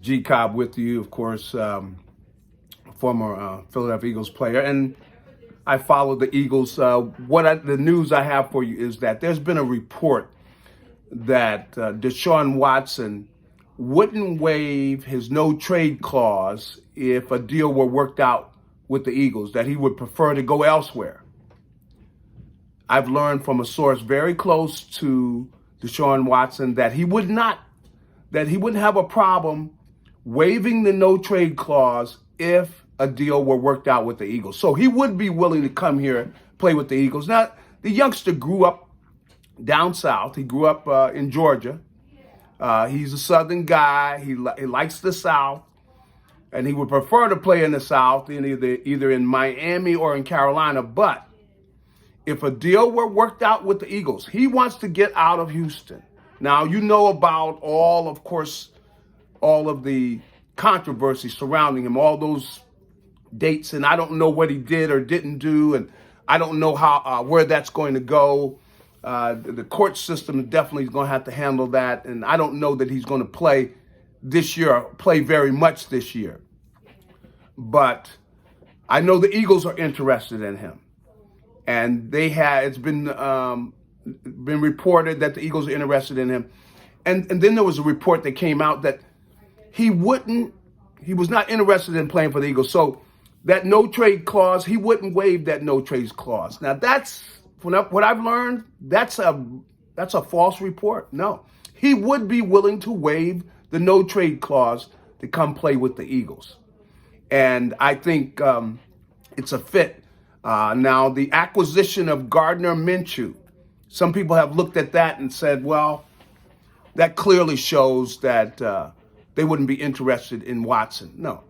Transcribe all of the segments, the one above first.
G Cobb with you, of course, former Philadelphia Eagles player, and I follow the Eagles. The news I have for you is that there's been a report that DeShaun Watson wouldn't waive his no trade clause if a deal were worked out with the Eagles, that he would prefer to go elsewhere. I've learned from a source very close to DeShaun Watson that he wouldn't have a problem waiving the no trade clause if a deal were worked out with the Eagles. So he would be willing to come here, play with the Eagles. Now, the youngster grew up down south. He grew up in Georgia. He's a Southern guy. He likes the South, and he would prefer to play in the South, in either in Miami or in Carolina. But if a deal were worked out with the Eagles, he wants to get out of Houston. Now, you know about all of the controversy surrounding him, all those dates, and I don't know what he did or didn't do, and I don't know how where that's going to go. The court system definitely is going to have to handle that, and I don't know that he's going to play this year, play very much this year. But I know the Eagles are interested in him, and it's been reported that the Eagles are interested in him, and then there was a report that came out that he was not interested in playing for the Eagles. So that no trade clause, he wouldn't waive that no trade clause. Now that's what I've learned. That's a false report. No, he would be willing to waive the no trade clause to come play with the Eagles, and I think it's a fit. Now the acquisition of Gardner Minshew, some people have looked at that and said, well, that clearly shows that they wouldn't be interested in Watson. No.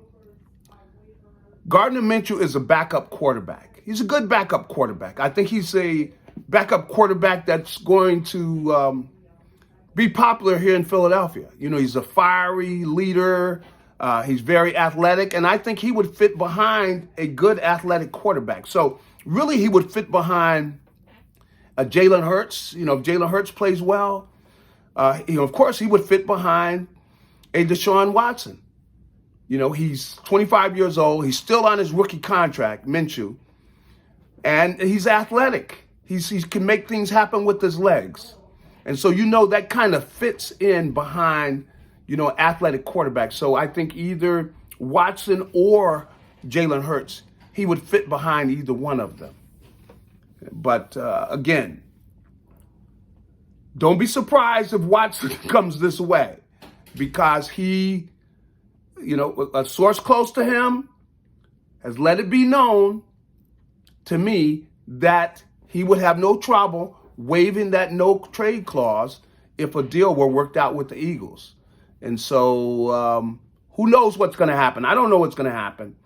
Gardner Minshew is a backup quarterback. He's a good backup quarterback. I think he's a backup quarterback that's going to be popular here in Philadelphia. You know, he's a fiery leader. He's very athletic, and I think he would fit behind a good athletic quarterback. So really, he would fit behind Jalen Hurts. You know, if Jalen Hurts plays well, of course, he would fit behind a DeShaun Watson. You know, he's 25 years old. He's still on his rookie contract, Minshew. And he's athletic. He can make things happen with his legs. And so, that kind of fits in behind, athletic quarterback. So I think either Watson or Jalen Hurts, he would fit behind either one of them. But again, don't be surprised if Watson comes this way, because he, a source close to him has let it be known to me that he would have no trouble waiving that no trade clause if a deal were worked out with the Eagles. And so who knows what's going to happen? I don't know what's going to happen.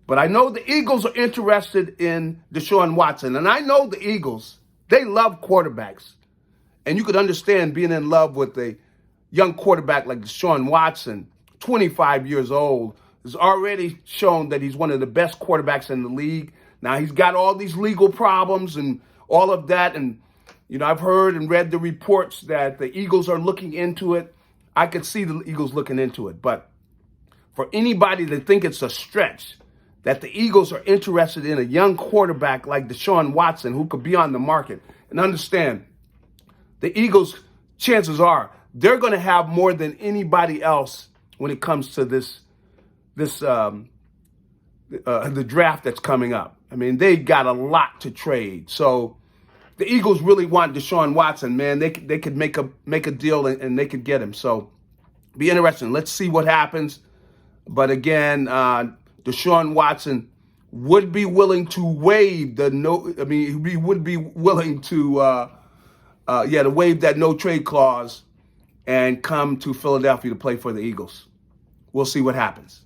But I know the Eagles are interested in DeShaun Watson. And I know the Eagles, they love quarterbacks. And you could understand being in love with a young quarterback like DeShaun Watson, 25 years old, has already shown that he's one of the best quarterbacks in the league. Now, he's got all these legal problems and all of that. And, I've heard and read the reports that the Eagles are looking into it. I could see the Eagles looking into it. But for anybody to think it's a stretch that the Eagles are interested in a young quarterback like DeShaun Watson who could be on the market, and understand, the Eagles, chances are, they're going to have more than anybody else when it comes to the draft that's coming up. I mean, they got a lot to trade. So the Eagles really want DeShaun Watson, man. They could make a deal and they could get him. So be interesting. Let's see what happens. But again, DeShaun Watson would be willing to waive he would be willing to to waive that no trade clause and come to Philadelphia to play for the Eagles. We'll see what happens.